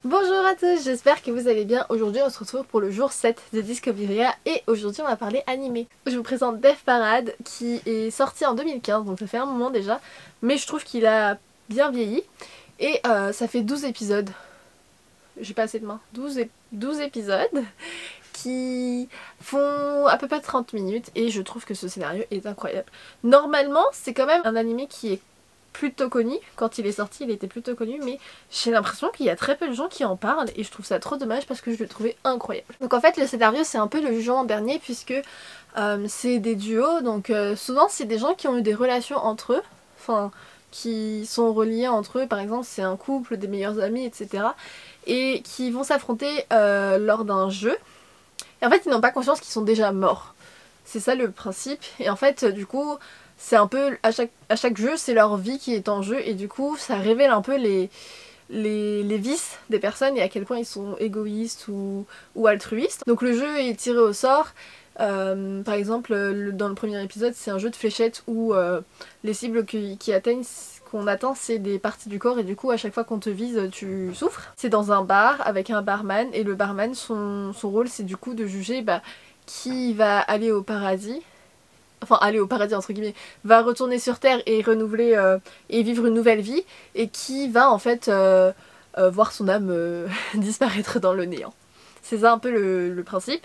Bonjour à tous, j'espère que vous allez bien. Aujourd'hui on se retrouve pour le jour 7 de Discoveryria et aujourd'hui on va parler animé. Je vous présente Death Parade qui est sorti en 2015, donc ça fait un moment déjà, mais je trouve qu'il a bien vieilli et ça fait 12 épisodes. J'ai pas assez de mains. 12 épisodes qui font à peu près 30 minutes et je trouve que ce scénario est incroyable. Normalement c'est quand même un animé qui est plutôt connu, quand il est sorti il était plutôt connu, mais j'ai l'impression qu'il y a très peu de gens qui en parlent et je trouve ça trop dommage parce que je le trouvais incroyable. Donc en fait le scénario c'est un peu le jugement dernier puisque c'est des duos, donc souvent c'est des gens qui ont eu des relations entre eux, enfin qui sont reliés entre eux, par exemple c'est un couple, des meilleurs amis, etc. et qui vont s'affronter lors d'un jeu. Et en fait ils n'ont pas conscience qu'ils sont déjà morts. C'est ça le principe. Et en fait du coup c'est un peu à chaque jeu c'est leur vie qui est en jeu et du coup ça révèle un peu les vices des personnes et à quel point ils sont égoïstes ou altruistes. Donc le jeu est tiré au sort. Par exemple dans le premier épisode c'est un jeu de fléchettes où les cibles qu'on atteint c'est des parties du corps et du coup à chaque fois qu'on te vise tu souffres. C'est dans un bar avec un barman et le barman son rôle c'est du coup de juger qui va aller au paradis. Enfin aller au paradis entre guillemets, va retourner sur Terre et renouveler et vivre une nouvelle vie et qui va en fait voir son âme disparaître dans le néant. C'est ça un peu le principe.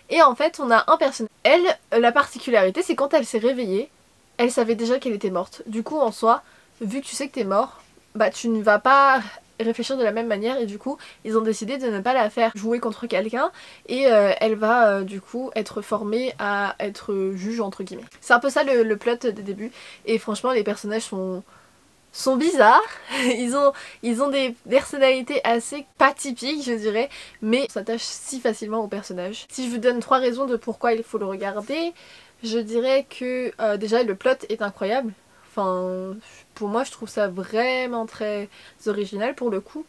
Et en fait on a un personnage. Elle, la particularité c'est quand elle s'est réveillée, elle savait déjà qu'elle était morte. Du coup en soi, vu que tu sais que t'es mort, bah tu ne vas pas réfléchir de la même manière et du coup ils ont décidé de ne pas la faire jouer contre quelqu'un et elle va du coup être formée à être juge entre guillemets. C'est un peu ça le plot des débuts et franchement les personnages sont bizarres, ils ont des personnalités assez pas typiques je dirais, mais on s'attache si facilement aux personnages. Si je vous donne 3 raisons de pourquoi il faut le regarder, je dirais que déjà le plot est incroyable. Enfin, pour moi je trouve ça vraiment très original pour le coup.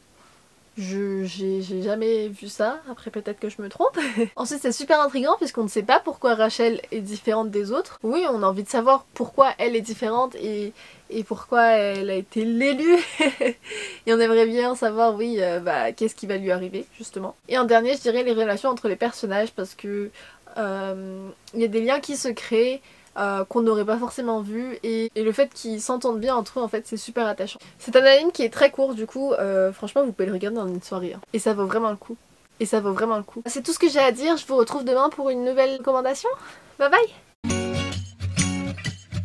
J'ai jamais vu ça, après peut-être que je me trompe. Ensuite c'est super intriguant puisqu'on ne sait pas pourquoi Rachel est différente des autres. Oui on a envie de savoir pourquoi elle est différente et pourquoi elle a été l'élue. Et on aimerait bien savoir oui qu'est-ce qui va lui arriver justement. Et en dernier je dirais les relations entre les personnages parce que il y a des liens qui se créent qu'on n'aurait pas forcément vu et le fait qu'ils s'entendent bien entre eux en fait c'est super attachant. C'est un anime qui est très court du coup franchement vous pouvez le regarder dans une soirée hein. Et ça vaut vraiment le coup. Et ça vaut vraiment le coup. C'est tout ce que j'ai à dire, je vous retrouve demain pour une nouvelle recommandation. Bye bye.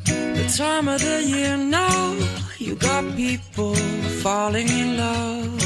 The time of the year now, you got people falling in love.